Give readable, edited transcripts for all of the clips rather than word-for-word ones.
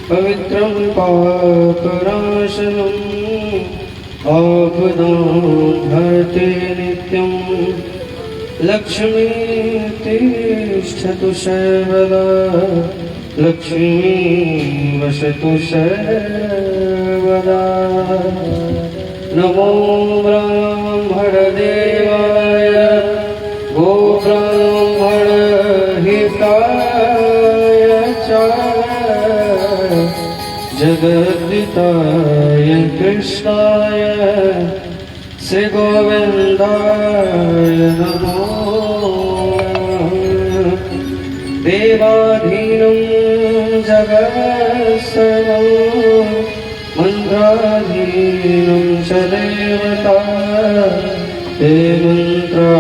पवित्रं पापनाशनम् आपदां हरते नित्यं लक्ष्मी तिष्ठतु सर्वदा लक्ष्मी वसतु सर्वदा। नमो ब्रह्मणदेवाय गोब्राह्मणहिताय च जगद्दिताय कृष्णाय श्रीगोविन्दाय नमो। देवाधीनं जगत्सर्वं मन्त्राधीनं च देवता ते मन्त्रा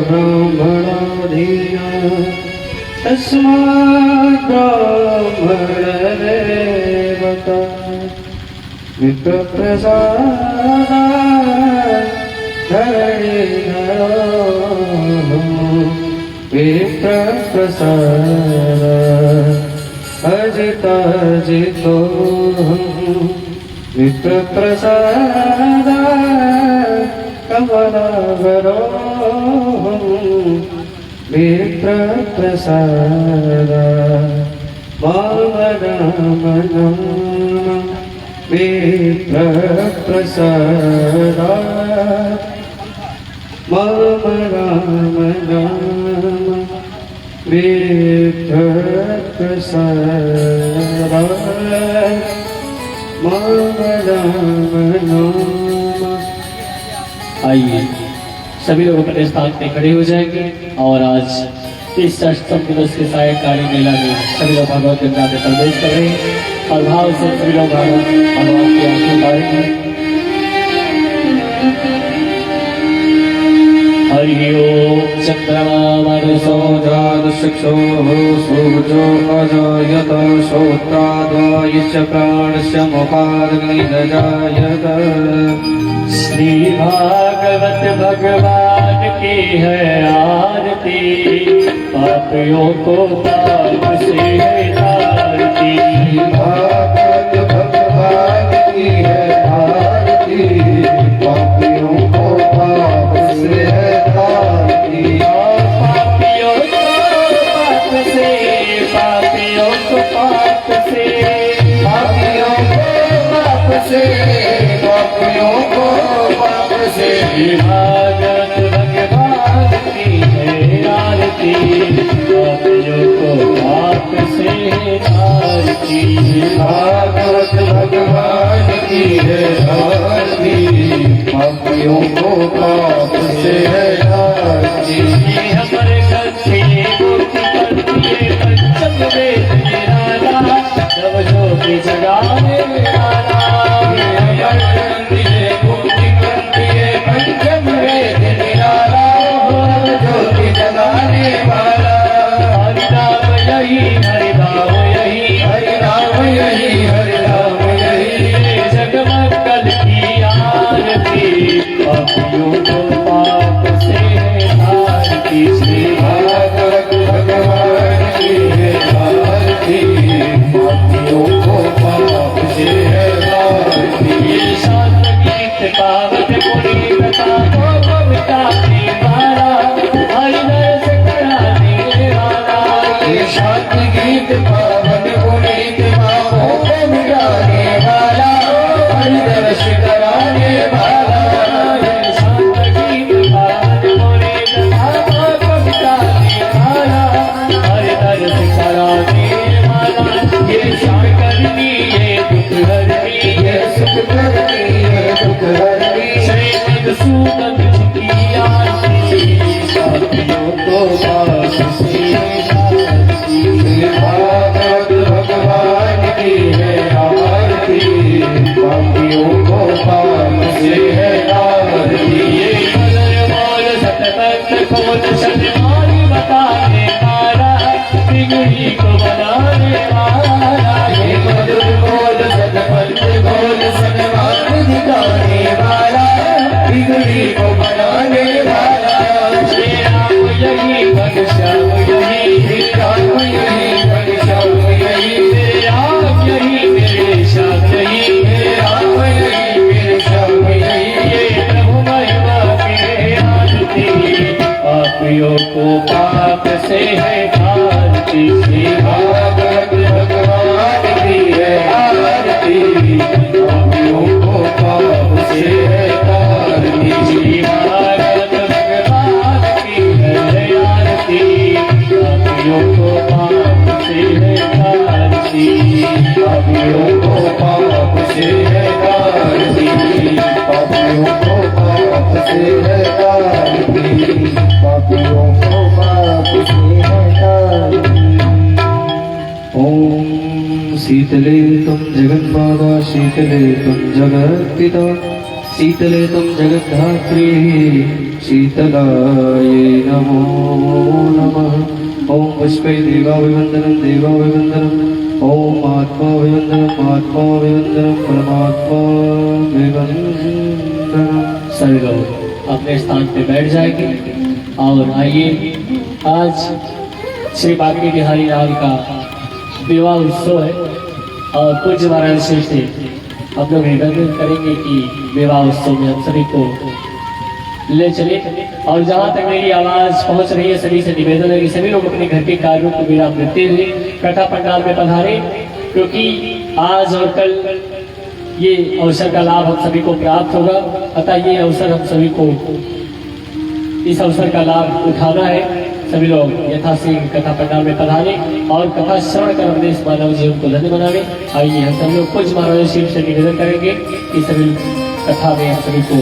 ब्राह्मणाधीना तस्मात् ब्राह्मणदेवता विप्रप्रसादात् धरणीधरो विप्रप्रसादात् अजिताजितो विप्रप्रसादात् कमलावरो विप्रप्रसादात् वामनामनम् विप्रप्रसादात् मम राम नाम विप्रप्रसादात् मम राम नाम। आइए सभी लोग अपने स्थान पे खड़े हो जाएंगे और आज इस अष्टम दिवस के सायंकालीन मेला में सभी लोग भगवत गंगा में प्रवेश करें और भाव से सभी लोग भगवान की आंखें उतारेंगे। हरि ओम चंद्रमा मनसो जातशिक्षो सूर्यो अजायत श्रोत्रादयश्च प्राणस्य मुखादग्निर्जायत। श्री भागवत भगवान की है आरती पापियों को पाप से है तारती। भागवत भगवान की है आरती पापियों को पाप से है तारती। पापियों को पाप से पापियों को पाप से पापियों को पाप से पापियों को पाप से। भागवत भगवान की है आरती पापियों को पाप से तारती। भागवत भगवान की है आरती पापियों को पाप से है तारती। हमारे गति मूर्ति करती है पंचम वेद निराला जब ज्योति जगाने वाला। मूर्ति करती है पंचम वेद निराला ज्योति जगाने वाला। हरि राम यही हरि राम यही हरि राम यही हरि राम यही जगमंगल की आरती पापियों को पाप से तारती। श्री भागवत भगवान की है आरती पापियों को पाप से है तारती। ये शांत गीत पावन पुनीत पापों को मिटाने वाला हरि दर्श कराने वाला। ये शांत गीत पावन पुनीत पापों को मिटाने वाला हरि दर्श कराने वाला। ये शांत गीत पावन पुनीत पापों को मिटाने वाला हरि दर्श कराने वाला। ये सुख करनी ये दुख हरनी ये सुख करनी है दुख हरनी श्री मधुसूदन की आरती पापियों को पाप से तारती। भागवत भगवान की है आरती पापियों को पाप से है तारती। ये कदर मोल सतपथ खोल शतमारी बताने वाला बिगड़ी को बनाने वाला। ये मधुर बोल सतपथ बोल सनमान दिखाने वाला बिगड़ी को बनाने वाला। श्री राम यही यही घनश्याम यही श्री राम यही घनश्याम यही मेरे राम यही मेरे श्याम यही मेरे राम यही मेरे श्याम यही ये प्रभु महिमा के आरती पापियों को पाप से है आरती श्री भागवत भगवान की है आरती पापियों को पाप से है तारती श्री भागवत भगवान की है आरती पापियों को पाप से है आरती पापियों को पाप से है तारती पापियों को पाप से है तारती पापियों को पाप से है तारती। ओम शीतले तुम जगन्माता शीतले तुम जगत्पिता शीतले तुम जगद्धात्री शीतलाये नमो नमः। ओम पुष्पे देवाभिवन्दनं ओम आत्माभिवन्दनं परमात्मा विवन्दनं। सभी लोग अपने स्थान पे बैठ जाएंगे और आइए आज श्री बांके बिहारी लाल का विवाह उत्सव है और पूज्य महाराज श्री से हम लोग निवेदन करेंगे कि विवाह उत्सव में हम सभी को ले चले। और जहाँ तक मेरी आवाज पहुँच रही है सभी से निवेदन है कि सभी लोग अपने घर के कार्यों को विराम देते हुए कथा पंडाल में पधारे, क्योंकि आज और कल ये अवसर का लाभ हम सभी को प्राप्त होगा। अतः ये अवसर हम सभी को इस अवसर का लाभ उठाना है। सभी लोग यथाशीघ्र कथा पंडाल में पधारे और कथा श्रवण कर अपने इस मानव जीवन को धन्य बनावे। आइए हम सब लोग कुछ महाराज शिव से निवेदन करेंगे कि सभी कथा में हम सभी को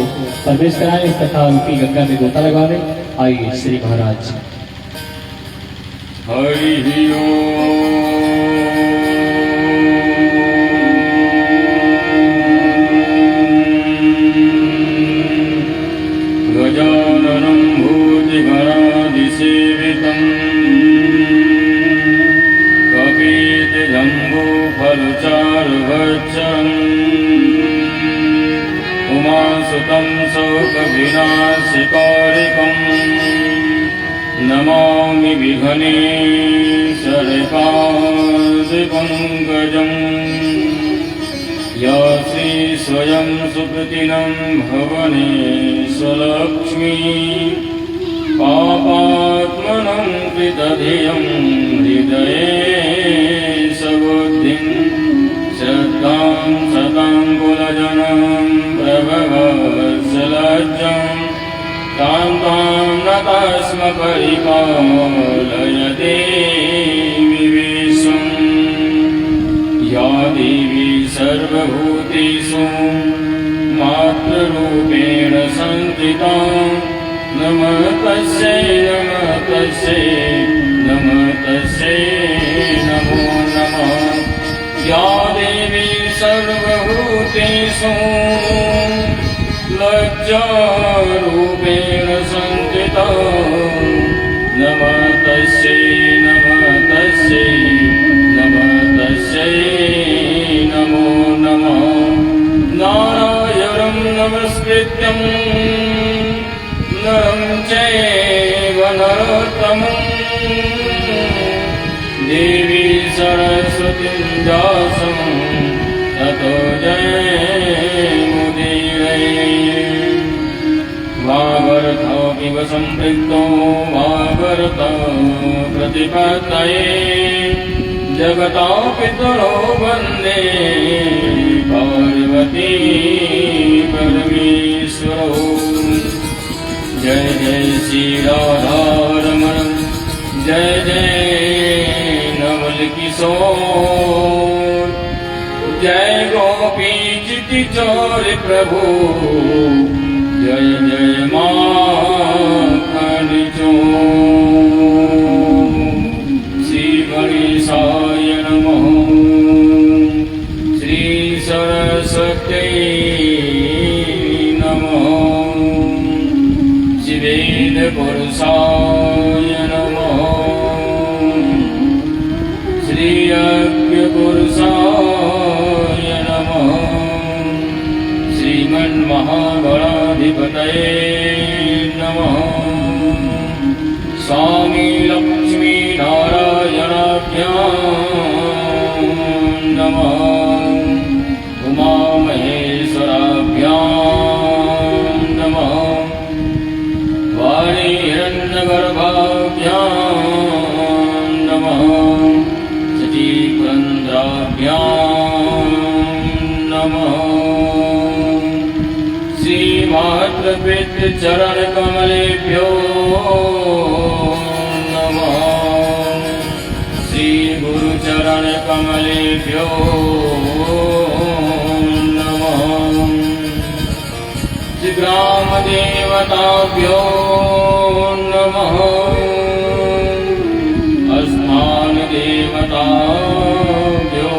प्रवेश कराएं, इस कथा रूपी गंगा में गोता लगावे। आइए श्री महाराज। हरि गजाननं भूतिभरादिसेवितं कपितजम्बूफलचारुभक्षम् उमासुतं शोकविनाशिकारिकम् नमामि विघ्नेश्वरपादिपङ्कजम् या श्री स्वयं सुकृतिनं भवनेश्वरलक्ष्मी पापात्मनं कृतधियं हृदये सबुद्धिं श्रद्धां सताङ्कुलजनं प्रभवत्सलज्जं तां नतास्म परिपालयदेवि विश्वम् या देवी सर्वभूतेषु मातृरूपेण संस्थिता नमः तस्यै नमो नमः। या देवी सर्वभूतेषु लज्जारूपेण संस्थिता नमः तस्यै नमो नमः। नारायणं नमस्कृत्यं नरं चैव नरोत्तमं देवी सरस्वतीं व्यासं ततो जयमुदीरये। वागर्थमिव सम्पृक्तो वागर्थ प्रतिपत्तये जगतां पितरो वन्दे पार्वती परमेश्वरौ। जय जय श्री राधारमण जय जय नवल किशोर जय गोपी चिति चोर प्रभु जय जय माखन चोर। श्री गणेशाय नमः श्री सरस्वती पुरुषाय नमः श्री यज्ञ पुरुषाय नमः श्रीमन्महागणाधिपतये नमः स्वामी लक्ष्मी नारायणाभ्यां नमः उमा महेश्वराभ्यां नमः वाणी हिरण्यगर्भाभ्यां नमः सती पुरन्द्राभ्यां नमः श्रीमातृपितृचरणकमलेभ्यो नमः श्रीगुरुचरणकमलेभ्यो नमः श्रीग्रामदेवताभ्यो नमः अस्मानदेवताभ्यो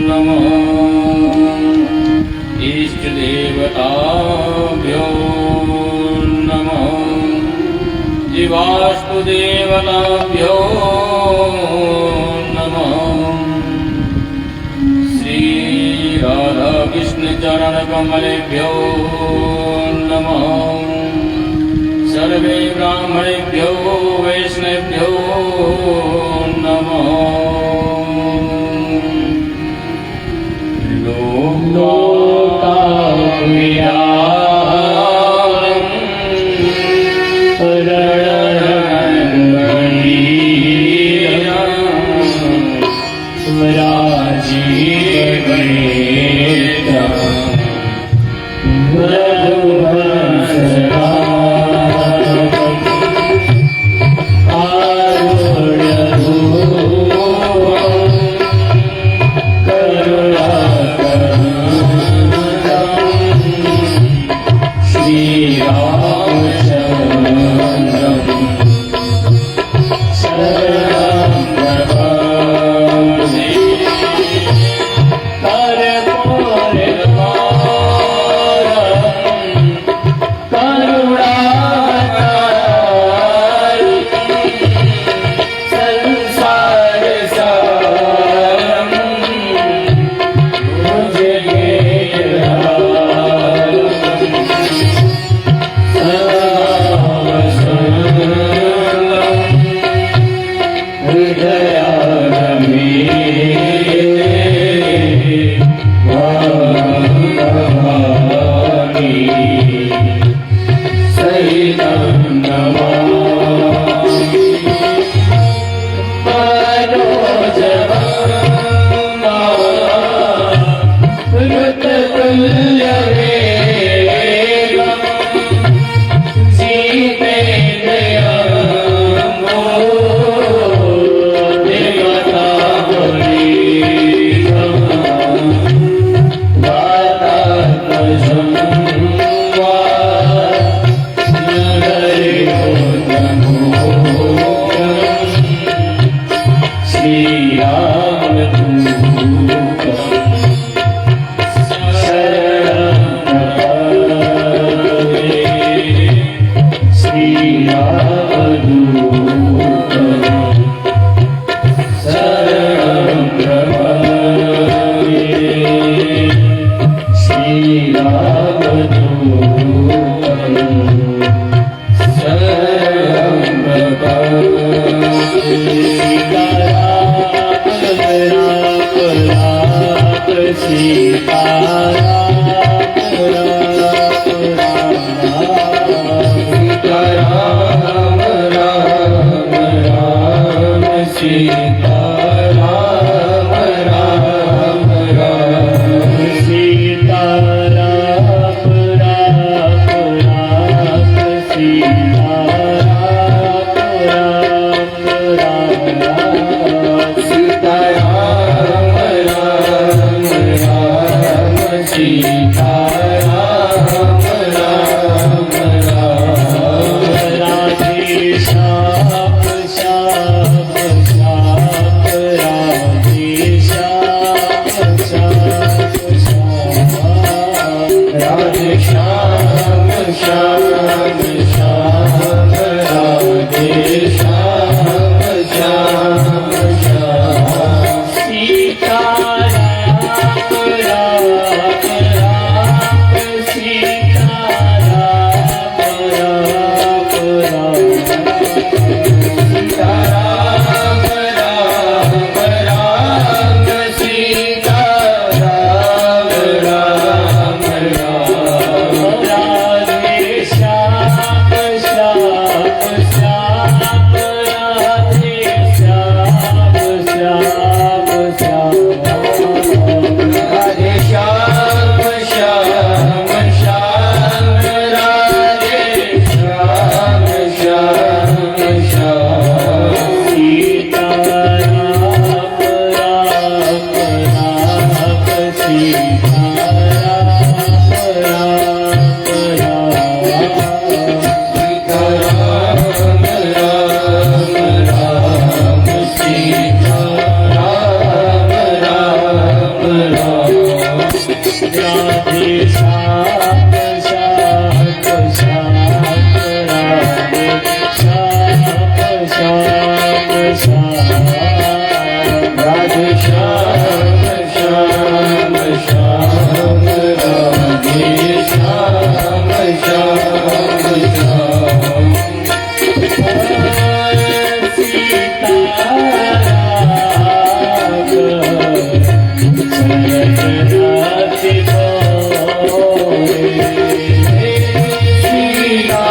नमः इष्टदेवताभ्यो नमः जीवास्तुदेवताभ्यो नमः श्रीराधाकृष्णचरणकमलेभ्यो नमः सर्वे ब्राह्मणेभ्यो वैष्णवेभ्यो नमः श्याम श्याम राधे श्याम श्याम श्याम राधे श्याम श्याम श्याम सीता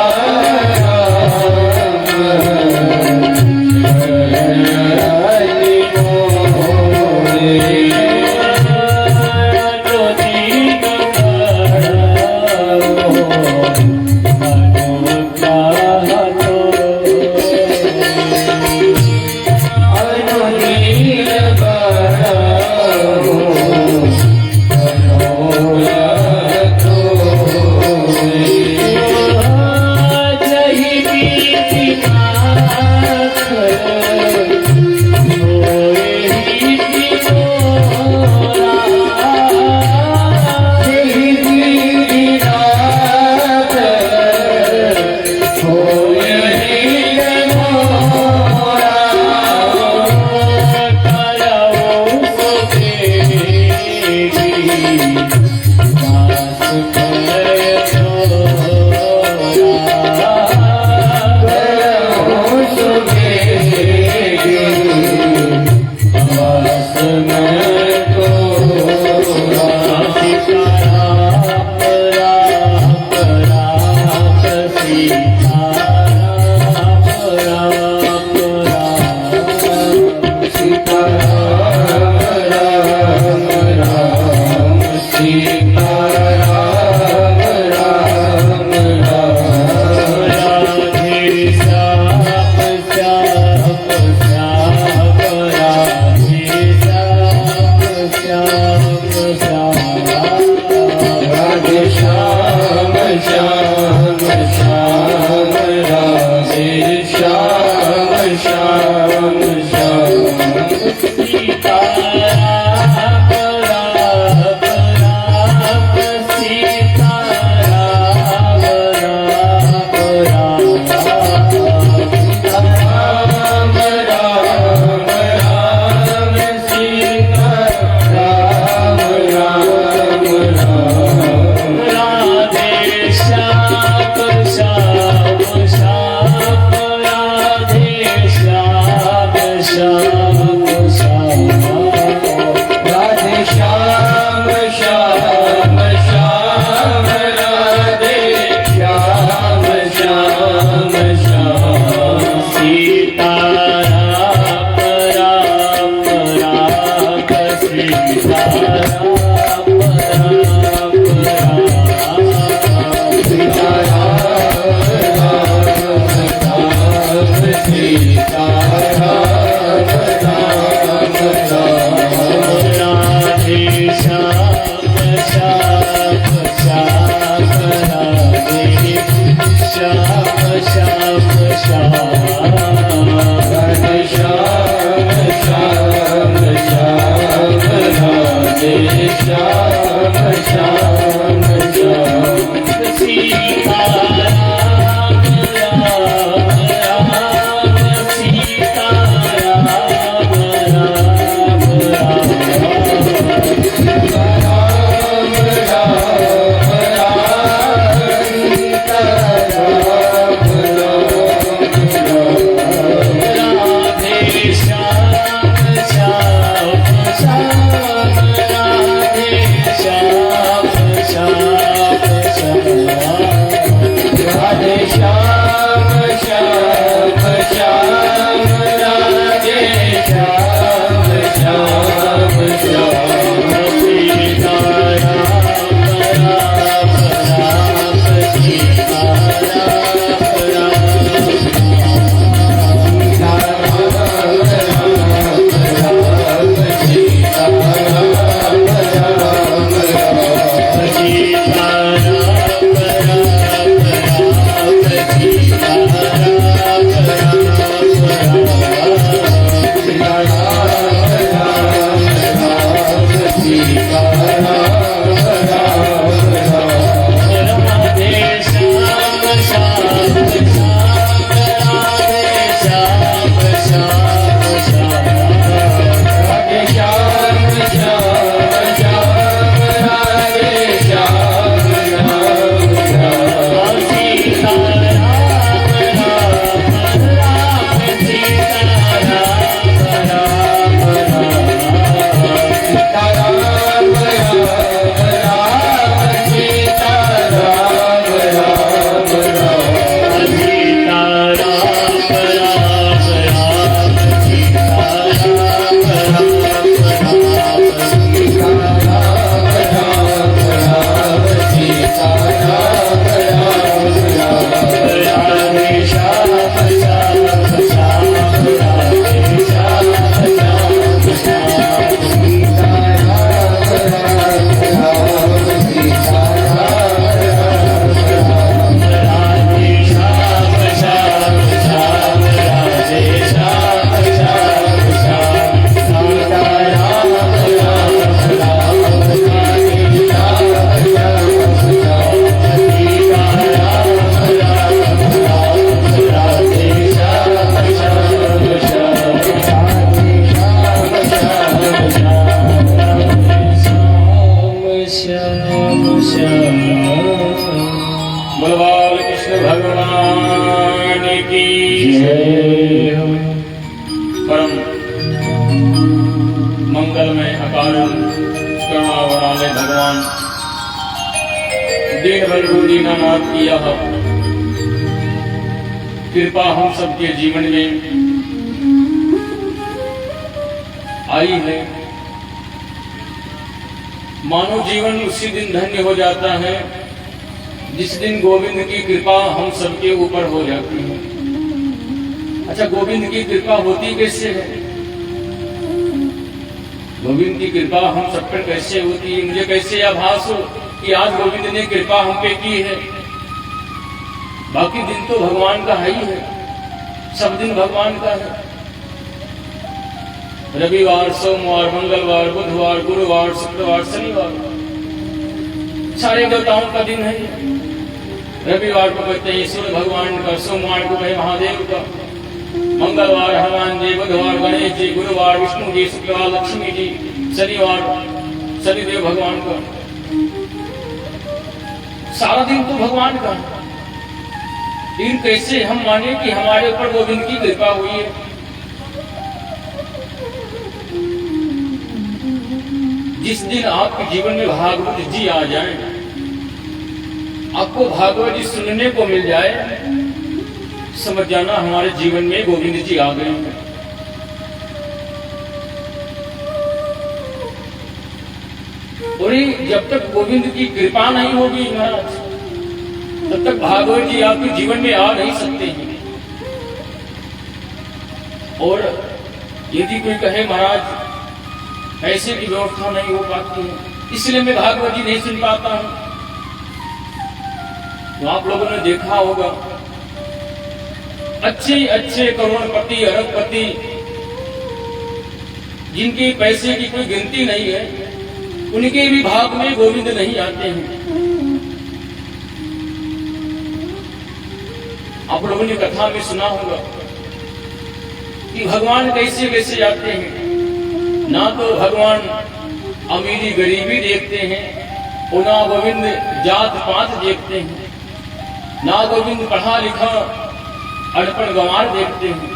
हो। परम मंगलमय अकारण करुणावरालय भगवान दीनबंधु दीनानाथ की यह कृपा हम सबके जीवन में आई है। मानव जीवन उसी दिन धन्य हो जाता है जिस दिन गोविंद की कृपा हम सबके ऊपर हो जाती है। अच्छा, गोविंद की कृपा होती कैसे है? गोविंद की कृपा हम सब पर कैसे होती है? मुझे कैसे आभास हो कि आज गोविंद ने कृपा हम पे की है। बाकी दिन तो भगवान का है ही है, सब दिन भगवान का है। रविवार, सोमवार, मंगलवार, बुधवार, गुरुवार, शुक्रवार, शनिवार सारे देवताओं का दिन है। रविवार को कहते हैं सूर्य भगवान का, सोमवार को कहे महादेव का, मंगलवार हनुमान जी, बुधवार गणेश जी, गुरुवार विष्णु जी, शुक्रवार लक्ष्मी जी, शनिवार शनिदेव भगवान का। सारा दिन तो भगवान का। फिर कैसे हम माने कि हमारे ऊपर गोविंद की कृपा हुई है? जिस दिन आपके जीवन में भागवत जी आ जाए, आपको भागवत जी सुनने को मिल जाए, समझ जाना हमारे जीवन में गोविंद जी आ गए हैं। और जब तक गोविंद की कृपा नहीं होगी महाराज, तब तक भागवत जी आपके जीवन में आ नहीं सकते हैं। और यदि कोई कहे महाराज ऐसे की व्यवस्था नहीं हो पाती है, इसलिए मैं भागवत जी नहीं सुन पाता हूं, तो आप लोगों ने देखा होगा अच्छे अच्छे करोड़पति, अरबपति, जिनके पैसे की कोई गिनती नहीं है, उनके भी भाग में गोविंद नहीं आते हैं। आप लोगों ने कथा में सुना होगा कि भगवान कैसे कैसे आते हैं। ना तो भगवान अमीरी गरीबी देखते हैं, और ना गोविंद जात पात देखते हैं, ना गोविंद पढ़ा लिखा अनपढ़ गंवार देखते हैं।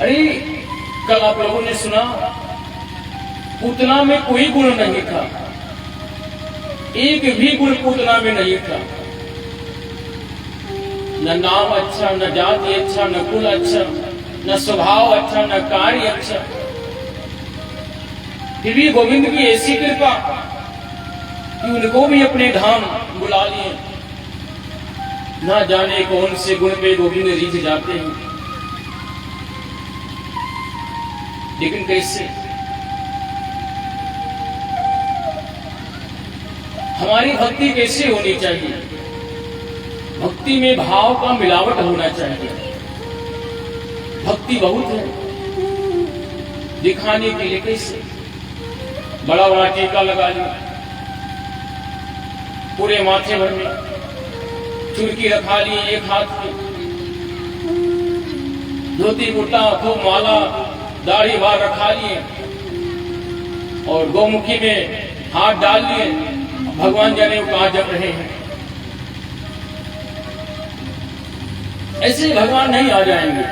अरे कल आप लोगों ने सुना पूतना में कोई गुण नहीं था, एक भी गुण पूतना में नहीं था। न नाम अच्छा, न जाति अच्छा, न कुल अच्छा, न स्वभाव अच्छा, न कार्य अच्छा। फिर भी गोविंद की ऐसी कृपा कि उनको भी अपने धाम बुला लिए। ना जाने कौन से गुण पे गोविंद रिझ जाते हैं, लेकिन कैसे? हमारी भक्ति कैसे होनी चाहिए? भक्ति में भाव का मिलावट होना चाहिए। भक्ति बहुत है, दिखाने के लिए कैसे? बड़ा बड़ा टीका लगा लिया, पूरे माथे भर में चुड़की रखा ली एक हाथ में, धोती कुर्ता खूब माला दाढ़ी बार रखा लिए, और गौमुखी में हाथ डाल लिए, भगवान जाने वो कहां जप रहे हैं। ऐसे भगवान नहीं आ जाएंगे।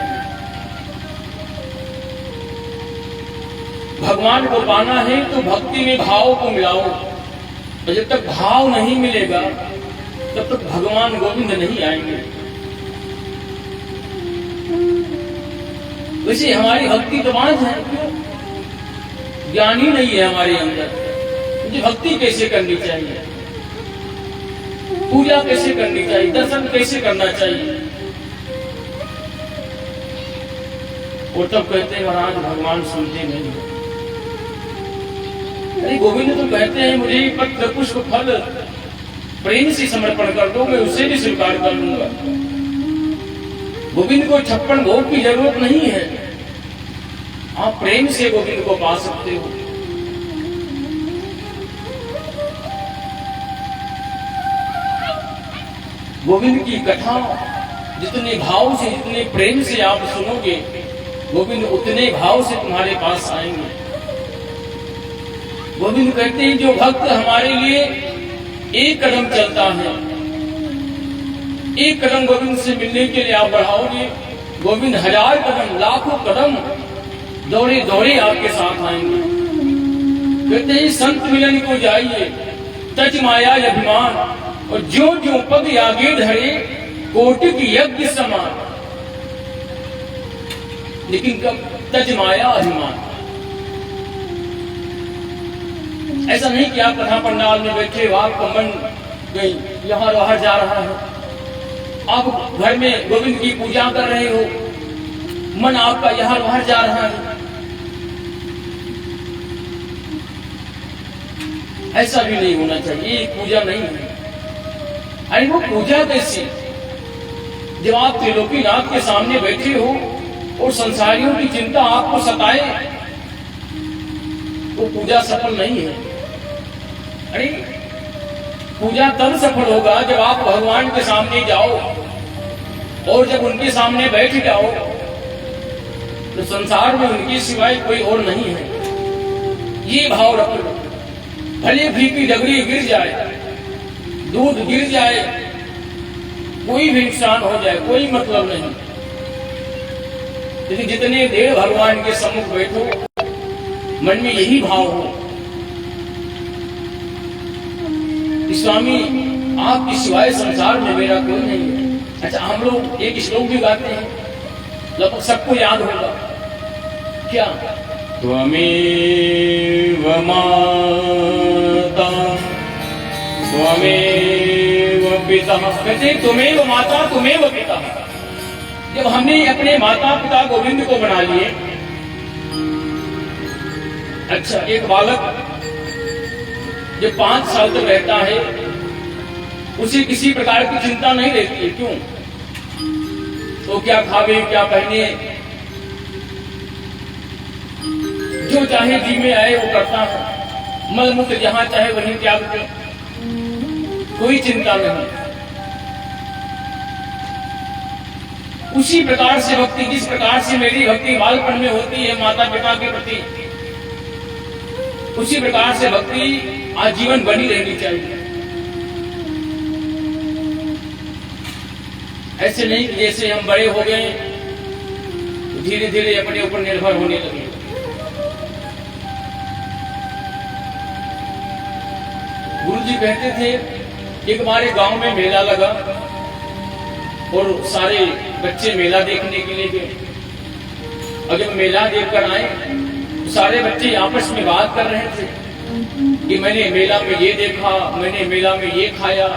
भगवान को पाना है तो भक्ति में भाव को मिलाओ, और जब तक भाव नहीं मिलेगा तब तक भगवान गोविंद नहीं आएंगे। वैसे हमारी भक्ति तो बांझ है, ज्ञान ही नहीं है हमारे अंदर। मुझे भक्ति कैसे करनी चाहिए, पूजा कैसे करनी चाहिए, दर्शन कैसे करना चाहिए। और तब कहते हैं महाराज भगवान सुनते नहीं। अरे गोविंद तो कहते हैं मुझे पत्र पुष्प फल प्रेम से समर्पण कर दो, मैं उसे भी स्वीकार कर लूंगा। गोविंद को 56 भोग की जरूरत नहीं है, आप प्रेम से गोविंद को पा सकते हो। गोविंद की कथा जितने भाव से, जितने प्रेम से आप सुनोगे, गोविंद उतने भाव से तुम्हारे पास आएंगे। गोविंद कहते हैं जो भक्त हमारे लिए एक कदम चलता है, एक कदम गोविंद से मिलने के लिए आप बढ़ाओगे, गोविंद 1000 कदम, लाखों कदम दौड़े दौड़े आपके साथ आएंगे। कहते हैं संत मिलन को जाइए, तज माया अभिमान, और जो जो पद आगे धरे कोटि की यज्ञ समान। लेकिन कब तज माया अभिमान, ऐसा नहीं कि आप कथा पंडाल में बैठे हो, आपका मन कहीं यहां बाहर जा रहा है, आप घर में गोविंद की पूजा कर रहे हो, मन आपका यहां बाहर जा रहा है। ऐसा भी नहीं होना चाहिए, ये पूजा नहीं है। अरे वो पूजा कैसी, जब आप त्रिलोकीनाथ के सामने बैठे हो और संसारियों की चिंता आपको सताए, वो पूजा सफल नहीं है। अरे पूजा तब सफल होगा जब आप भगवान के सामने जाओ, और जब उनके सामने बैठ जाओ तो संसार में उनके सिवाय कोई और नहीं है, ये भाव रखो। भले घी की डगरी गिर जाए, दूध गिर जाए, कोई भी नुकसान हो जाए, कोई मतलब नहीं, लेकिन जितने देर भगवान के सम्मुख बैठो, मन में यही भाव हो, स्वामी आपके सिवाय संसार में मेरा कोई नहीं है। अच्छा, हम लोग एक श्लोक भी गाते हैं, लगभग सबको याद होगा, क्या? त्वमेव माता त्वमेव पिता। कहते त्वमेव माता त्वमेव पिता। जब हमने अपने माता पिता गोविंद को बना लिए, अच्छा, एक बालक जो 5 साल तक रहता है, उसे किसी प्रकार की चिंता नहीं रहती है। क्यों? तो क्या खावे, क्या पहने, जो चाहे जी में आए वो करता है, मल मूत्र जहां चाहे वहीं त्याग कर, कोई चिंता नहीं। उसी प्रकार से भक्ति, जिस प्रकार से मेरी भक्ति बालपन में होती है माता पिता के प्रति, उसी प्रकार से भक्ति आजीवन बनी रहनी चाहिए। ऐसे नहीं कि जैसे हम बड़े हो गए तो धीरे धीरे अपने ऊपर निर्भर होने लगे। गुरु जी कहते थे, एक हमारे गांव में मेला लगा और सारे बच्चे मेला देखने के लिए गए। और जब मेला देखकर आए तो सारे बच्चे आपस में बात कर रहे थे कि मैंने मेला में ये देखा, मैंने मेला में ये खाया,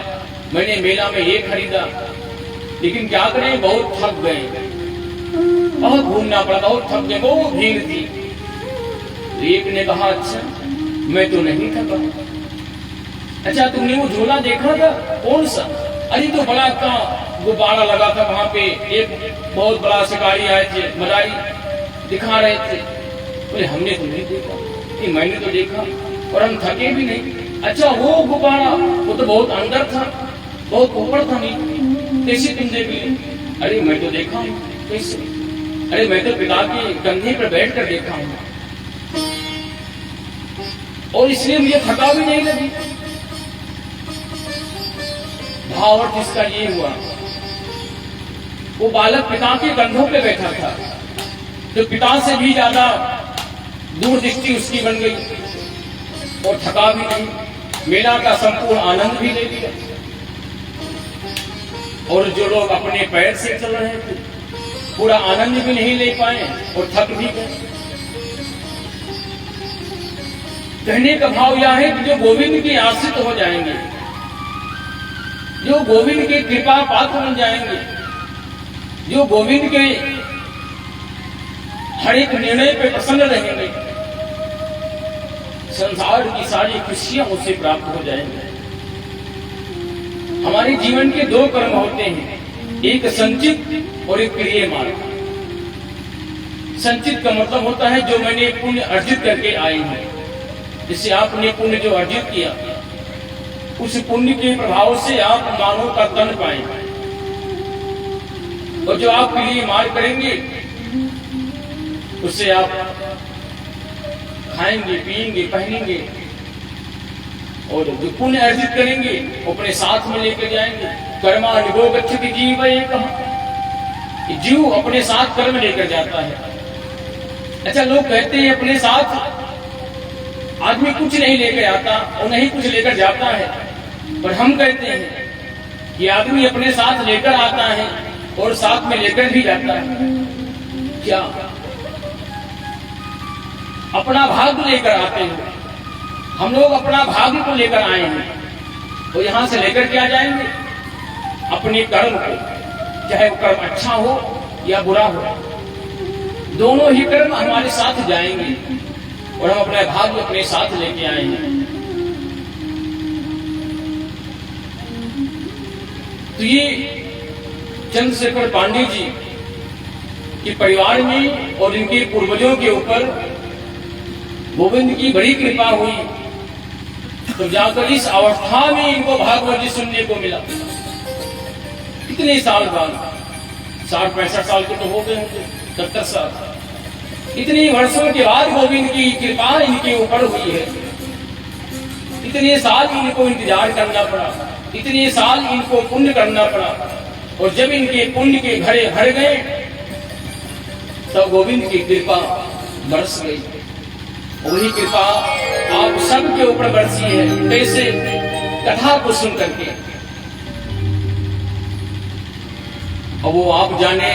मैंने मेला में ये खरीदा। लेकिन क्या करें, बहुत थक गए, बहुत घूमना पड़ा, बहुत थक गए, बहुत भीड़ थी। तो एक ने कहा, अच्छा मैं तो नहीं थका। अच्छा, तुमने वो झूला देखा था? कौन सा? अरे तो बड़ा का गुब्बारा लगा था वहां पे, एक बहुत बड़ा शिकारी आए थे, मदारी दिखा रहे थे। बोले हमने तो नहीं देखा। मैंने तो देखा और हम थके भी नहीं। अच्छा, वो गुब्बारा वो तो बहुत अंदर था, बहुत ऊपर था, नहीं कैसे तुम देख लिए? अरे मैं तो देखा हूँ। कैसे? अरे मैं तो पिता के कंधे पर बैठ कर देखा हूँ, और इसलिए मुझे थका भी नहीं लगी। भावार्थ इसका ये हुआ, वो बालक पिता के कंधों पे बैठा था, जो पिता से भी ज्यादा दूरदृष्टि उसकी बन गई, और थका भी नहीं, मेला का संपूर्ण आनंद भी ले लिया। और जो लोग अपने पैर से चल रहे थे, पूरा आनंद भी नहीं ले पाए और थक भी गए। कहने का भाव यह है कि जो गोविंद के आश्रित हो जाएंगे, जो गोविंद के कृपा पात्र बन जाएंगे, जो गोविंद के हर एक निर्णय पे प्रसन्न रहेंगे, संसार की सारी खुशियां उससे प्राप्त हो जाएंगी। हमारे जीवन के 2 कर्म होते हैं, एक संचित और एक क्रिय मार्ग। संचित का मतलब होता है जो मैंने पुण्य अर्जित करके आए हैं, जिससे आपने पुण्य जो अर्जित किया, उस पुण्य के प्रभाव से आप मानव का तन पाए, और जो आपके लिए मार करेंगे उससे आप खाएंगे, पिएंगे, पहनेंगे, और जो पुण्य अर्जित करेंगे अपने साथ में लेकर जाएंगे। कर्मानुगो गच्छति जीव एकः, जीव अपने साथ कर्म लेकर जाता है। अच्छा, लोग कहते हैं अपने साथ आदमी कुछ नहीं लेकर आता और नहीं कुछ लेकर जाता है, पर हम कहते हैं कि आदमी अपने साथ लेकर आता है और साथ में लेकर भी जाता है। क्या अपना भाग्य लेकर आते हैं हम लोग, अपना भाग्य को लेकर आए हैं, तो यहां से लेकर क्या जाएंगे? अपने कर्म को, चाहे वो कर्म अच्छा हो या बुरा हो, दोनों ही कर्म हमारे साथ जाएंगे और हम अपना भाग्य अपने साथ लेके आए हैं। तो ये चंद्रशेखर पांडे जी के परिवार में और इनके पूर्वजों के ऊपर गोविंद की बड़ी कृपा हुई, तो जाकर इस अवस्था में इनको भागवत जी सुनने को मिला। कितने साल बाद, 60-65 साल के तो हो गए होंगे, 70 साल, इतने वर्षों के बाद गोविंद की कृपा इनके ऊपर हुई है। इतने साल इनको इंतजार करना पड़ा, इतने साल इनको पुण्य करना पड़ा, और जब इनके पुण्य के घड़े भर गए तब गोविंद की कृपा बरस गई। वही कृपा आप सबके ऊपर बरसी है। कैसे? कथा को सुन करके। और वो आप जाने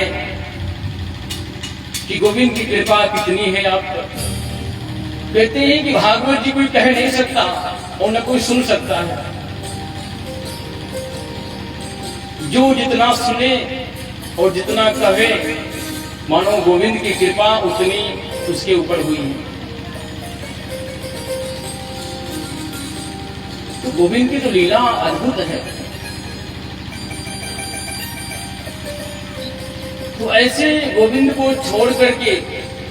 कि गोविंद की कृपा कितनी है आप पर। कहते हैं कि भागवत जी कोई कह नहीं सकता और न कोई सुन सकता है। जो जितना सुने और जितना कहे, मानो गोविंद की कृपा उतनी उसके ऊपर हुई है। तो गोविंद की तो लीला अद्भुत है। तो ऐसे गोविंद को छोड़ करके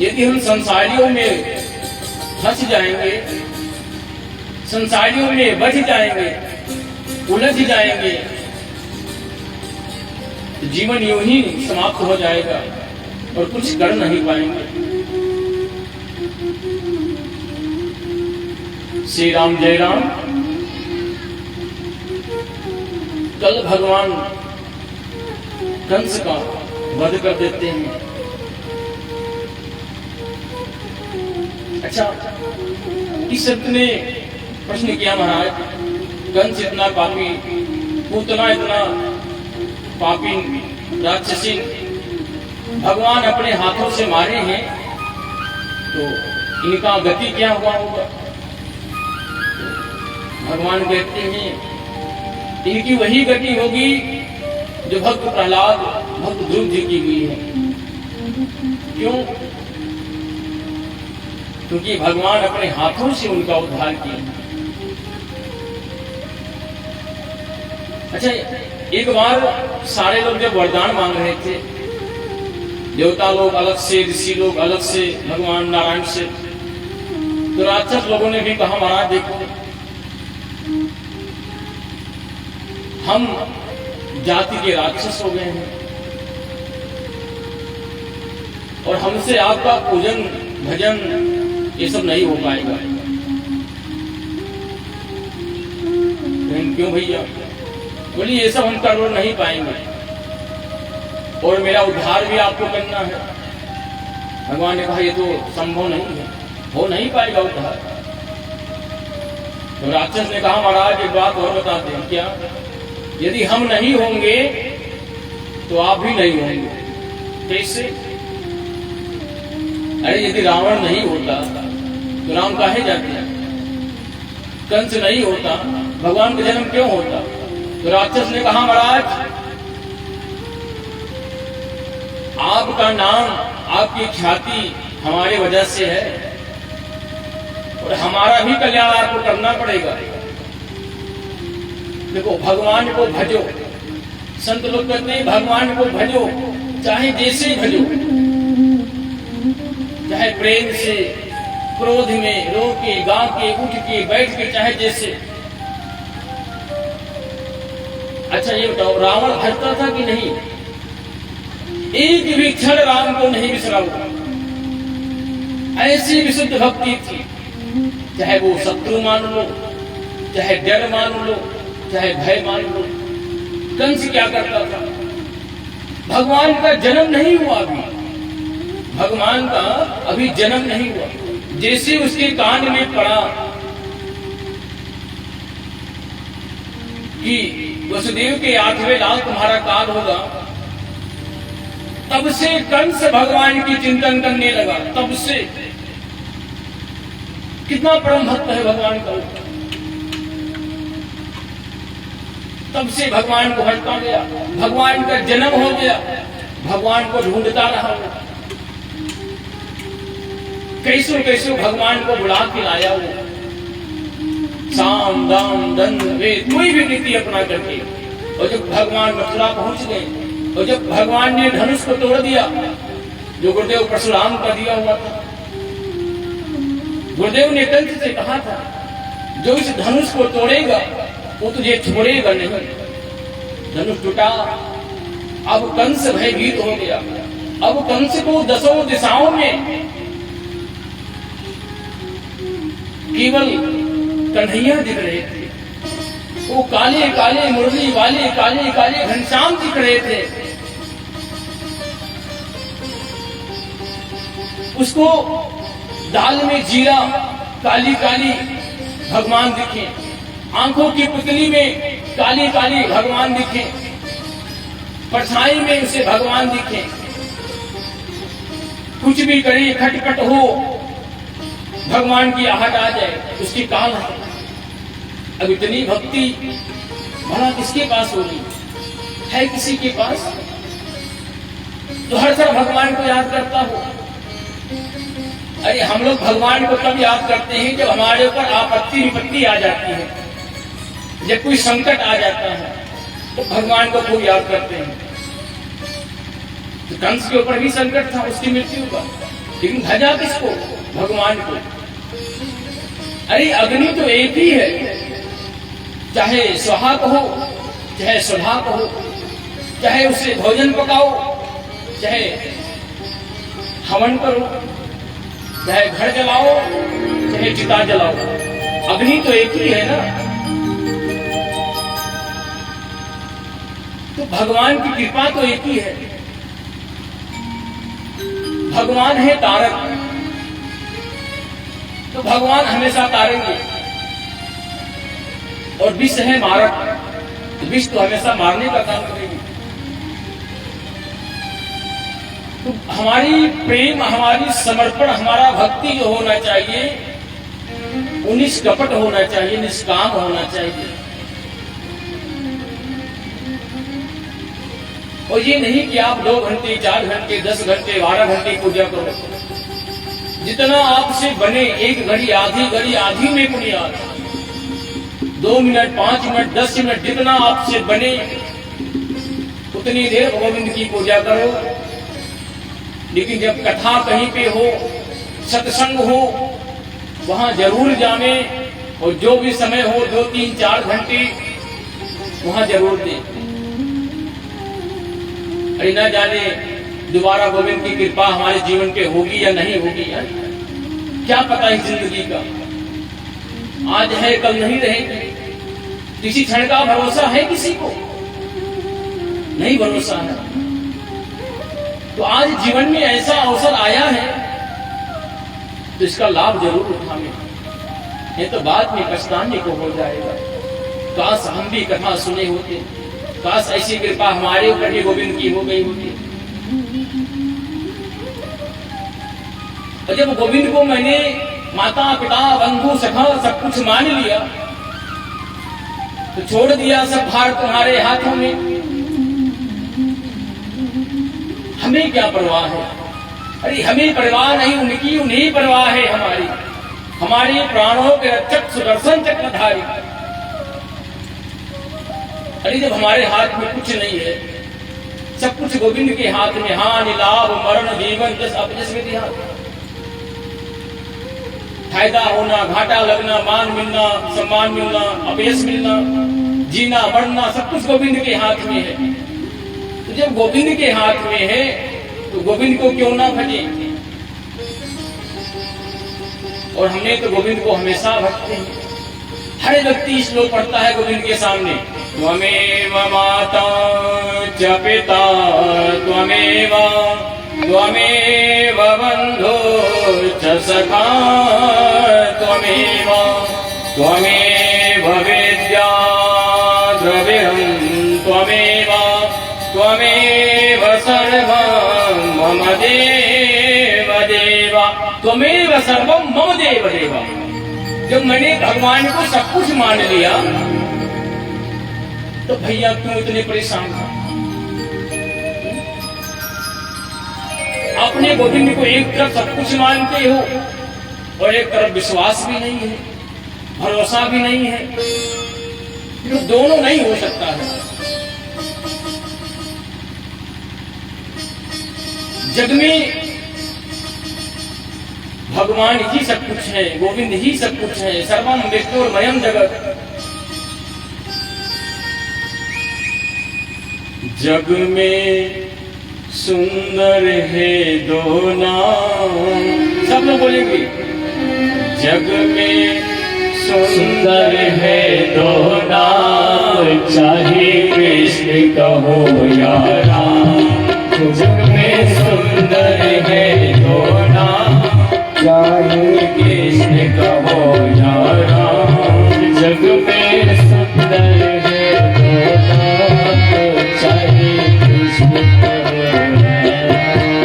यदि हम संसारियों में फंस जाएंगे, संसारियों में बच जाएंगे, उलझ जाएंगे, तो जीवन यूं ही समाप्त हो जाएगा और कुछ कर नहीं पाएंगे। श्री राम जय राम। कल भगवान कंस का वध कर देते हैं। अच्छा, इस शब्द ने प्रश्न किया, महाराज कंस इतना पापी, पूतना इतना पापी राक्षसी भगवान अपने हाथों से मारे हैं, तो इनका गति क्या हुआ होगा? भगवान कहते हैं इनकी वही गति होगी जो भक्त प्रहलाद, भक्त ध्रुव जी की हुई है। क्यों? क्योंकि भगवान अपने हाथों से उनका उद्धार किया। अच्छा, एक बार सारे लोग जब वरदान मांग रहे थे, देवता लोग अलग से, ऋषि लोग अलग से, भगवान नारायण से, तो राक्षस लोगों ने भी कहा, महाराज देखो हम जाति के राक्षस हो गए हैं और हमसे आपका पूजन भजन ये सब नहीं हो पाएगा। क्यों भैया? बोली ये सब हम कर नहीं पाएंगे और मेरा उद्धार भी आपको करना है। भगवान ने कहा ये तो संभव नहीं है, हो नहीं पाएगा उद्धार। तो राक्षस ने कहा, महाराज एक बात और बताते हैं। क्या? यदि हम नहीं होंगे तो आप भी नहीं होंगे। कैसे? अरे यदि रावण नहीं होता तो राम काहे जाते हैं? कंस नहीं होता, भगवान का जन्म क्यों होता? तो राक्षस ने कहा, महाराज आपका नाम, आपकी ख्याति हमारे वजह से है और हमारा भी कल्याण आपको करना पड़ेगा। देखो, भगवान को भजो। संत लोग कहते हैं भगवान को भजो, चाहे जैसे भजो, चाहे प्रेम से, क्रोध में, रो के, गा के, उठ के, बैठ के, चाहे जैसे। अच्छा ये बताओ, रावण भजता था कि नहीं? एक भी क्षण राम को नहीं बिसरा हुआ। ऐसी विशुद्ध भक्ति थी। चाहे वो शत्रु मान लो, चाहे डर मान लो, चाहे भय मान लो, कंस क्या करता था? भगवान का जन्म नहीं हुआ अभी, भगवान का अभी जन्म नहीं हुआ। जैसे उसके कान में पड़ा कि वसुदेव के 8वें लाल तुम्हारा काल होगा, तब से कंस भगवान की चिंतन करने लगा। तब से कितना परम भक्त है भगवान का, तब से भगवान को भटका गया। भगवान का जन्म हो गया, भगवान को ढूंढता रहा। कैसो कैसो भगवान को बुला के लाया वो, साम दाम दंड वेद कोई भी नीति अपना करके। और जब भगवान मथुरा पहुंच गए, और जब भगवान ने धनुष को तोड़ दिया, जो गुरुदेव परशुराम का दिया हुआ था, गुरुदेव ने कंस से कहा था जो इस धनुष को तोड़ेगा वो तुझे छोड़ेगा नहीं। धनुष टूटा, अब कंस भयभीत हो गया। अब कंस को 10 दिशाओं में केवल कन्हैया दिख रहे थे। वो काले काले मुरली वाले काले काले घनश्याम दिख रहे थे। उसको दाल में जीरा काली काली भगवान दिखे, आंखों की पुतली में काली काली भगवान दिखे, परछाई में उसे भगवान दिखे। कुछ भी करे खटपट हो, भगवान की आहट आ जाए, उसकी काल है। अब इतनी भक्ति भला किसके पास होगी? है किसी के पास तो हर तरह भगवान को याद करता हो? अरे हम लोग भगवान को तब याद करते हैं जब हमारे ऊपर आपत्ति विपत्ति आ जाती है, जब कोई संकट आ जाता है तो भगवान को खूब याद करते हैं। तो कंस के ऊपर भी संकट था, उसकी मृत्यु का, लेकिन भजा किसको? भगवान को। अरे अग्नि तो एक ही है, चाहे स्वाहा कहो चाहे सुधा कहो, चाहे उसे भोजन पकाओ चाहे हवन करो, चाहे घर जलाओ चाहे चिता जलाओ, अग्नि तो एक ही है ना। तो भगवान की कृपा तो एक ही है। भगवान है तारक, तो भगवान हमेशा तारेंगे। और विष है मारक, तो विष तो हमेशा मारने का काम करेगी। तो हमारी प्रेम, हमारी समर्पण, हमारा भक्ति जो होना चाहिए वो निष्कपट होना चाहिए, निष्काम होना चाहिए। और ये नहीं कि आप 2 घंटे 4 घंटे 10 घंटे 12 घंटे पूजा करो। जितना आपसे बने, 1 घड़ी आधी में पुण्यात, 2 मिनट 5 मिनट 10 मिनट जितना आपसे बने उतनी देर गोविंद की पूजा करो। लेकिन जब कथा कहीं पे हो, सत्संग हो, वहां जरूर जावे। और जो भी समय हो 2 3 4 घंटे वहां जरूर दें। अरे न जाने दोबारा गोविंद की कृपा हमारे जीवन पे होगी या नहीं होगी, क्या पता है जिंदगी का। आज है कल नहीं रहेगी, किसी क्षण का भरोसा है किसी को? नहीं भरोसा है। तो आज जीवन में ऐसा अवसर आया है तो इसका लाभ जरूर उठाएं, नहीं तो बाद में पछताने को हो जाएगा। काश हम भी कथा सुने होते, काश ऐसी कृपा हमारे ऊपर भी गोविंद की हो गई होती। और जब गोविंद को मैंने माता पिता बंधु सखा सब कुछ मान लिया तो छोड़ दिया सब भार तुम्हारे हाथों में। हमें क्या परवाह है? अरे हमें परवाह नहीं, उनकी उन्हीं परवाह है हमारी। हमारे प्राणों के रक्षक सुदर्शन चक्रधारी। अरे जब हमारे हाथ में कुछ नहीं है, सब कुछ गोविंद के हाथ में, हानि लाभ मरण जीवन जस अपजस विधि हाथ। फायदा होना, घाटा लगना, मान मिलना, सम्मान मिलना, अपयश मिलना, जीना मरना, सब कुछ गोविंद के हाथ में है। तो जब गोविंद के हाथ में है तो गोविंद को क्यों ना भजे? और हमने तो गोविंद को हमेशा भजते हैं। हर व्यक्ति श्लोक पढ़ता है गोविंद के सामने, त्वमेव माता च पिता त्वमेव त्वमेव बन्धो च सखा त्वमेव त्वमेव विद्या द्रविणं त्वमेव त्वमेव सर्वं मम देव देव त्वमेव सर्वं मम देव देव। जब मैंने भगवान को सब कुछ मान लिया तो भैया क्यों इतने परेशान था? अपने गोविंद को एक तरफ सब कुछ मानते हो और एक तरफ विश्वास भी नहीं है, भरोसा भी नहीं है, तो दोनों नहीं हो सकता है। जग में भगवान ही सब कुछ है, गोविंद ही सब कुछ है, सर्वम विष्णुर्मयम् जगत। जग में सुंदर है दो नाम, सब लोग बोलेंगे। जग में सुंदर है दो नाम, चाहे कृष्ण कहो या राम। जग में सुंदर है दो नाम, चाहे कृष्ण कहो या राम। जग में सुंदर है दो नाम, चाहे कृष्ण कहो या राम।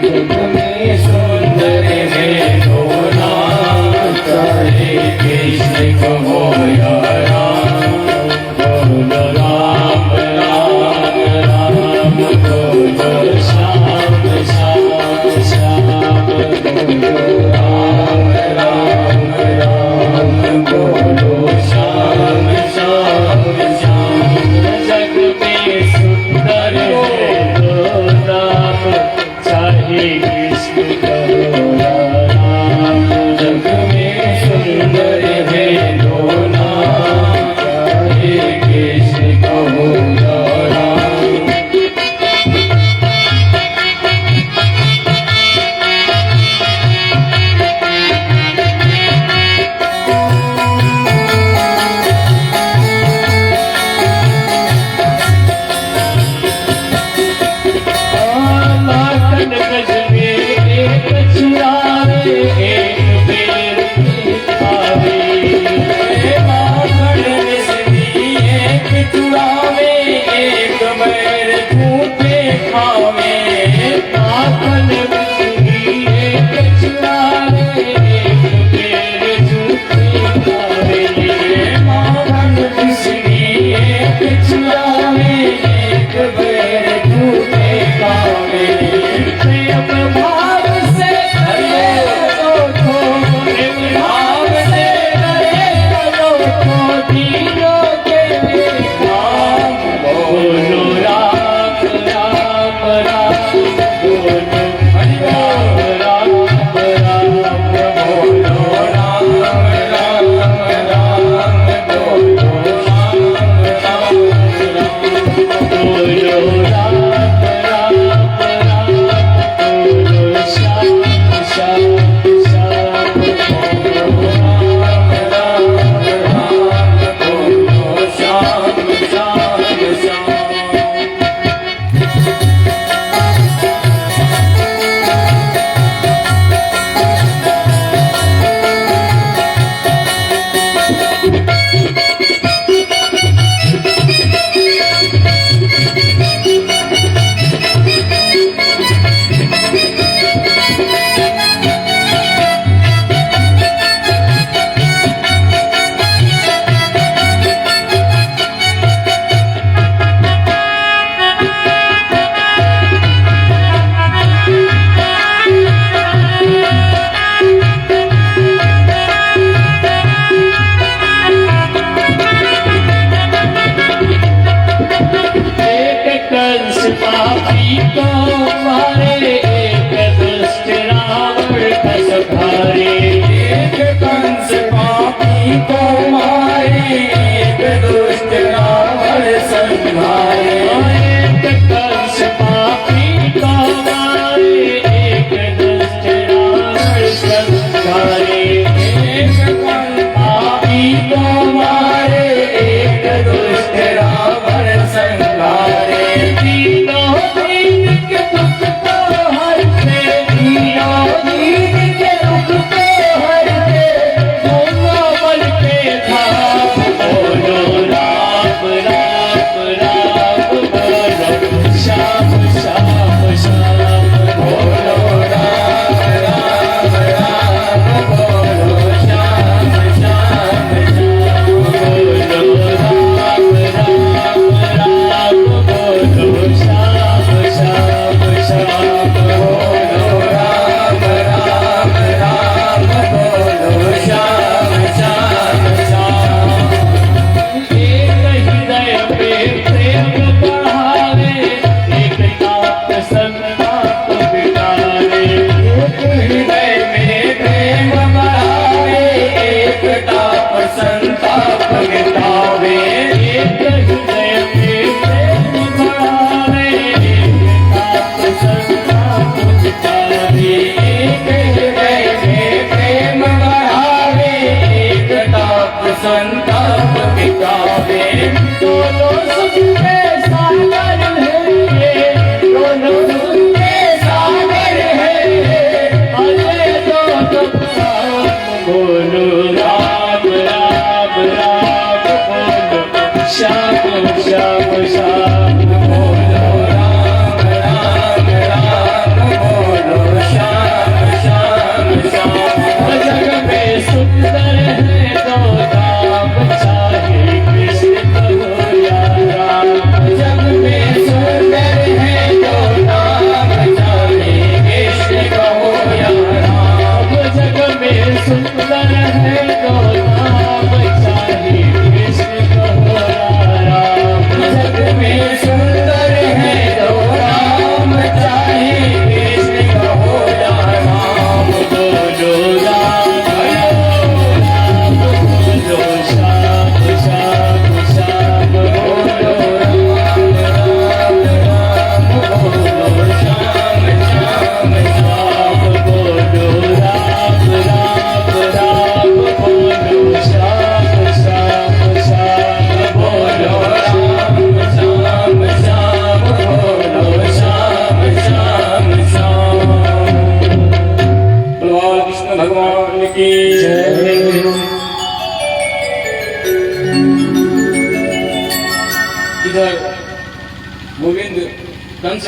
जग में सुंदर है दो नाम, चाहे कृष्ण कहो या राम। बोलो राम राम राम, बोलो श्याम श्याम श्याम, बोलो राम राम राम, बोलो श्याम श्याम श्याम। जग में सुंदर है दो नाम, चाहे कृष्ण कहो या राम। जग में सुंदर है दो नाम,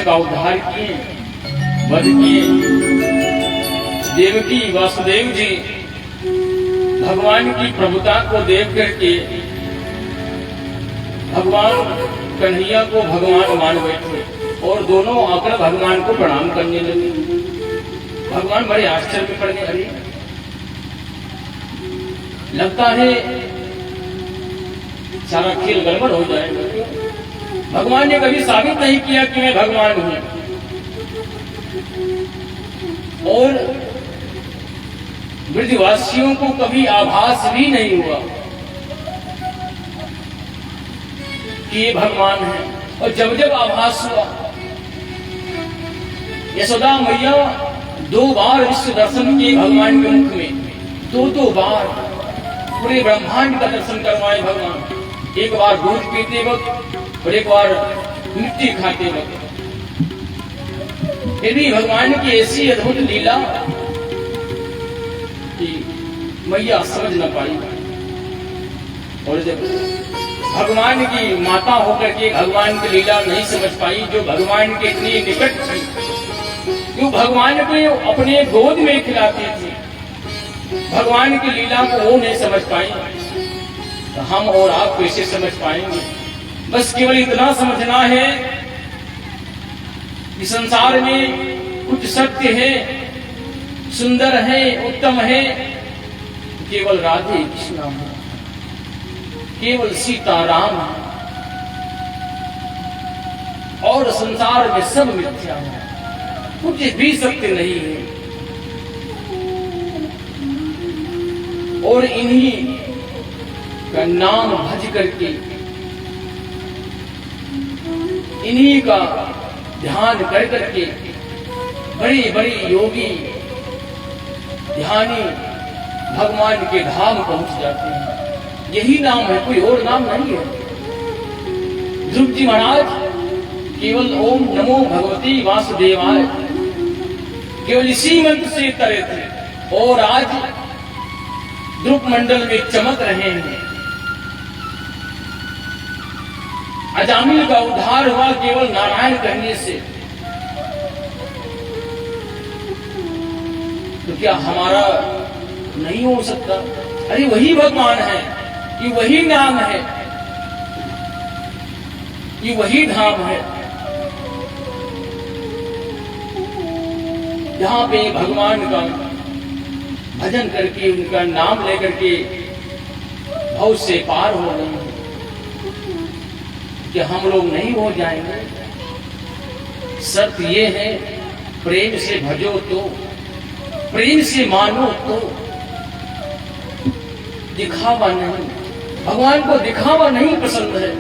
का उद्धार किए, वध किए। देवकी वासुदेव जी भगवान की प्रभुता को देख करके भगवान कन्हैया को भगवान मान बैठे और दोनों आकर भगवान को प्रणाम करने लगे। भगवान बड़े आश्चर्य में पड़ गए, अरे लगता है सारा खेल गड़बड़ हो जाएगा। भगवान ने कभी साबित नहीं किया कि मैं भगवान हूं, और ब्रजवासियों को कभी आभास भी नहीं हुआ कि ये भगवान है। और जब जब आभास हुआ, यशोदा मैया 2 बार विश्व दर्शन किए भगवान के मुख में, 2 बार पूरे ब्रह्मांड का दर्शन करवाए भगवान। एक बार दूध पीते वक्त और एक बार मिट्टी खाते वक्त। फिर भी भगवान की ऐसी अद्भुत लीला कि मैया समझ न पाई। और जब भगवान की माता होकर के भगवान की लीला नहीं समझ पाई, जो भगवान के इतनी निकट थी, जो भगवान को अपने गोद में खिलाती थी, भगवान की लीला को वो नहीं समझ पाई, तो हम और आप कैसे समझ पाएंगे। बस केवल इतना समझना है कि संसार में कुछ सत्य है, सुंदर है, उत्तम है, केवल राधे कृष्ण है, केवल सीताराम है, और संसार में सब मिथ्या है, कुछ भी सत्य नहीं है। और इन्हीं का नाम भज करके, इन्हीं का ध्यान कर करके बड़े बड़े योगी ध्यानी भगवान के धाम पहुंच जाते हैं। यही नाम है, कोई और नाम नहीं है। ध्रुव जी महाराज केवल ओम नमो भगवती वासुदेवाय, केवल इसी मंत्र से करे थे, और आज ध्रुव मंडल में चमक रहे हैं। अजामिल का उद्धार हुआ केवल नारायण कहने से। तो क्या हमारा नहीं हो सकता? अरे वही भगवान है, ये वही नाम है, ये वही धाम है जहां पे भगवान का भजन करके, उनका नाम लेकर के भव से पार हो रहे हैं। कि हम लोग नहीं हो जाएंगे? सत्य ये है, प्रेम से भजो तो, प्रेम से मानो तो, दिखावा नहीं। भगवान को दिखावा नहीं पसंद है,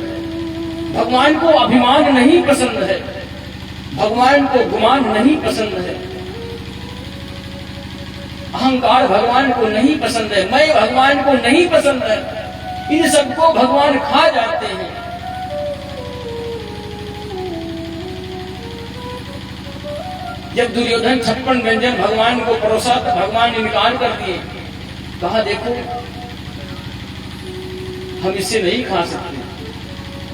भगवान को अभिमान नहीं पसंद है, भगवान को गुमान नहीं पसंद है, अहंकार भगवान को नहीं पसंद है, मैं भगवान को नहीं पसंद है। इन सबको भगवान खा जाते हैं। जब दुर्योधन 56 व्यंजन भगवान को परोसा तो भगवान ने इनकार कर दिए। कहा देखो हम इससे नहीं खा सकते,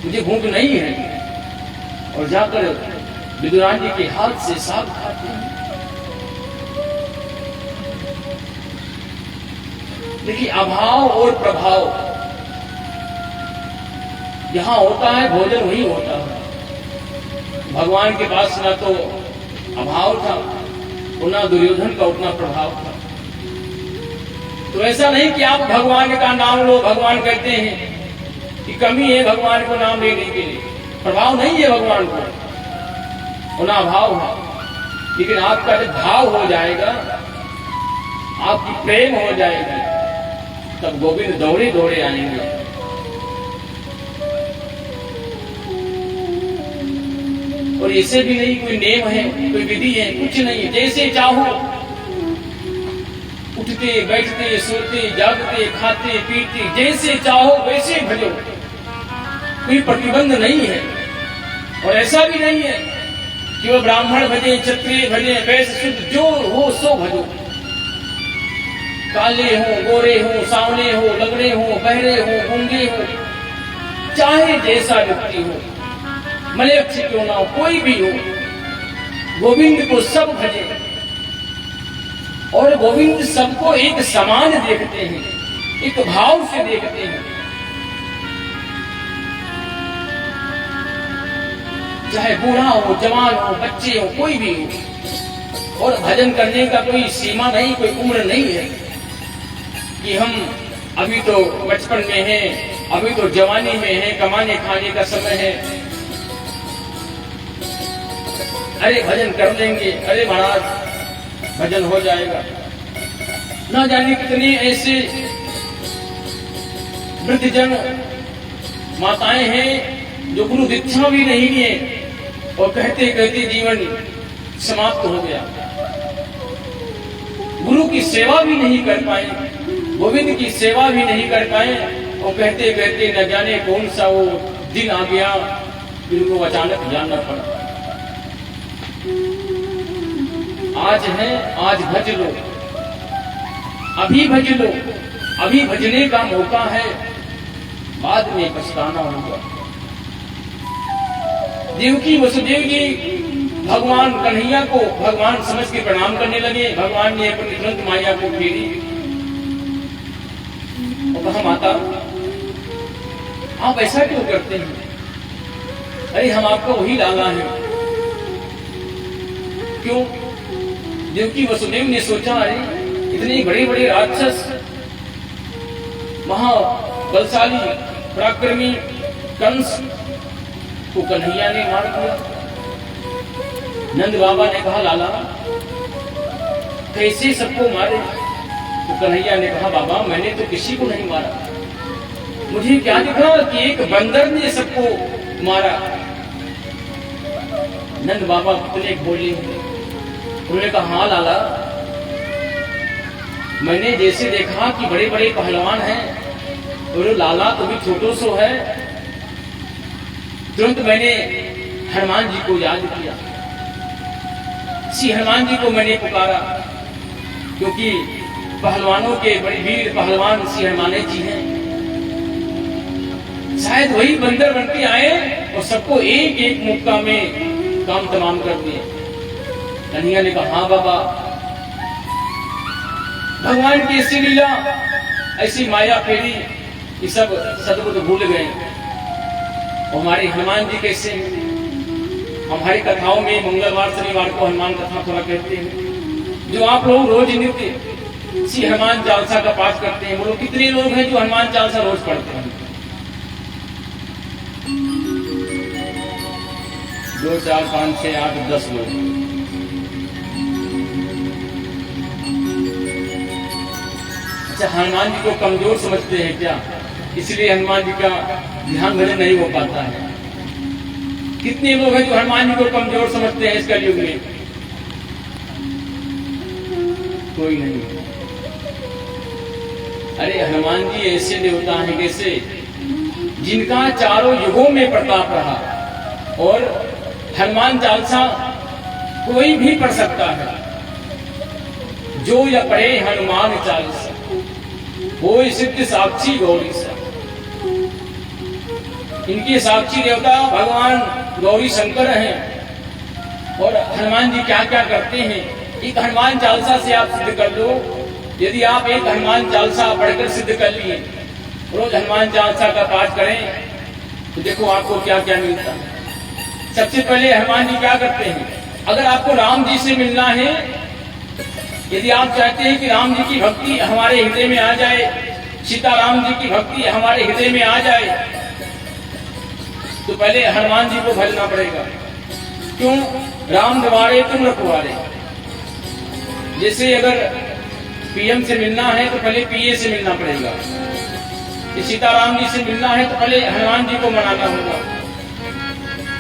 मुझे भूख नहीं है, और जाकर विदुरान जी के हाथ से साग खाते हैं। देखिए अभाव और प्रभाव जहां होता है भोजन वही होता है। भगवान के पास ना तो अभाव था और ना दुर्योधन का उतना प्रभाव था। तो ऐसा नहीं कि आप भगवान का नाम लो, भगवान कहते हैं कि कमी है भगवान को नाम लेने के लिए, प्रभाव नहीं है भगवान को, उतना अभाव है। लेकिन आपका जब भाव हो जाएगा, आपकी प्रेम हो जाएगी, तब गोविंद दौड़े दौड़े आएंगे। और इसे भी नहीं कोई नेम है, कोई विधि है, कुछ नहीं, जैसे चाहो उठते बैठते सोते जागते खाते पीते जैसे चाहो वैसे भजो, कोई प्रतिबंध नहीं है। और ऐसा भी नहीं है कि वो ब्राह्मण भजे, क्षत्रिय भजे, वैश्य शुद्ध जो हो सो भजो, काले हो, गोरे हो, सांवले हो, लंगड़े हो, बहरे हो, गूंगे हो, चाहे जैसा व्यक्ति हो, मलेच्छ क्यों ना हो, कोई भी हो, गोविंद को सब भजे और गोविंद सबको एक समान देखते हैं, एक भाव से देखते हैं। चाहे बूढ़ा हो, जवान हो, बच्चे हो, कोई भी हो। और भजन करने का कोई सीमा नहीं, कोई उम्र नहीं है कि हम अभी तो बचपन में हैं, अभी तो जवानी में हैं, कमाने खाने का समय है, अरे भजन कर लेंगे, अरे महाराज भजन हो जाएगा। ना जाने कितने ऐसे वृद्धजन माताएं हैं जो गुरु दीक्षा भी नहीं लिए और कहते कहते जीवन समाप्त हो गया, गुरु की सेवा भी नहीं कर पाए, गोविंद की सेवा भी नहीं कर पाए और कहते कहते न जाने कौन सा वो दिन आ गया, जिनको अचानक जानना पड़ा। आज है, आज भज लो, अभी भज लो, अभी भजने का मौका है, बाद में पछताना होगा। देवकी वसुदेव जी भगवान कन्हैया को भगवान समझ के प्रणाम करने लगे। भगवान ने अपनी तुरंत माया को फेरी और कहा, माता आप ऐसा क्यों करते हैं? अरे हम आपका वही लाला है। क्यों? देवकी वसुदेव ने सोचा, अरे इतने बड़े बड़े राक्षस, महाबलशाली पराक्रमी कंस को कन्हैया ने मार दिया। नंद बाबा ने कहा, लाला कैसे सबको मारे? तो कन्हैया ने कहा, बाबा मैंने तो किसी को नहीं मारा, मुझे क्या दिखा कि एक बंदर ने सबको मारा। नंद बाबा पुतले बोले, उन्होंने कहा, हाँ लाला, मैंने जैसे देखा कि बड़े बड़े पहलवान हैं, बोलो लाला तुम्हें छोटो सो है। तुरंत मैंने हनुमान जी को याद किया, श्री हनुमान जी को मैंने पुकारा, क्योंकि पहलवानों के बड़े वीर पहलवान श्री हनुमान जी हैं। शायद वही बंदर बन के आए और सबको एक एक मुक्का में काम तमाम कर दिए। कन्हैया ने कहा, हाँ बाबा, भगवान की ऐसी लीला, ऐसी माया फेरी, ये सब सदबुद्ध भूल गए। हमारे हनुमान जी कैसे, हमारी कथाओं में मंगलवार शनिवार को हनुमान कथा थोड़ा कहते हैं, जो आप लोग रोज नित्य श्री हनुमान चालीसा का पाठ करते हैं, वो लोग कितने लोग हैं जो हनुमान चालीसा रोज पढ़ते हैं? 2, 4, 5, 6, 8, 10 लोग। अच्छा, हनुमान जी को कमजोर समझते हैं क्या? इसलिए हनुमान जी का ध्यान भजन नहीं हो पाता है। कितने लोग हैं जो हनुमान जी को कमजोर समझते हैं इस कलयुग में? कोई नहीं। अरे हनुमान जी ऐसे देवता हैं कैसे, जिनका चारों युगों में प्रताप रहा, और हनुमान चालीसा कोई भी पढ़ सकता है। जो या पढ़े हनुमान चालीसा, वो सिद्ध साक्षी गौरी सा। इनके साक्षी देवता भगवान गौरी शंकर हैं। और हनुमान जी क्या क्या करते हैं, एक हनुमान चालीसा से आप सिद्ध कर लो। यदि आप एक हनुमान चालीसा पढ़कर सिद्ध कर लिए, रोज हनुमान चालीसा का पाठ करें, तो देखो आपको क्या क्या मिलता है। सबसे पहले हनुमान जी क्या करते हैं, अगर आपको राम जी से मिलना है, यदि आप चाहते हैं कि राम जी की भक्ति हमारे हृदय में आ जाए, सीताराम जी की भक्ति हमारे हृदय में आ जाए, तो पहले हनुमान जी को भजना पड़ेगा। क्यों? राम द्वारे तुम रखवारे। जैसे अगर पीएम से मिलना है तो पहले पीए से मिलना पड़ेगा, सीताराम जी से मिलना है तो पहले हनुमान जी को मनाना होगा।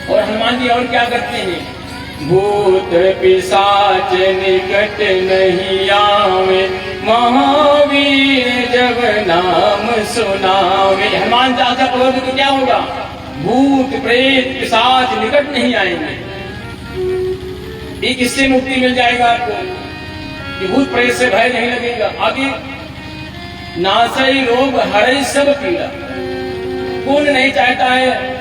और हनुमान जी और क्या करते हैं, भूत पिशाच निकट नहीं आवे, महावीर जब नाम सुनावे। हनुमान चालीसा पढ़ोगे तो क्या होगा, भूत प्रेत पिशाच निकट नहीं आएंगे। एक इससे मुक्ति मिल जाएगा आपको कि भूत प्रेत से भय नहीं लगेगा। आगे, नासई रोग हरे सब पीड़ा। कौन नहीं चाहता है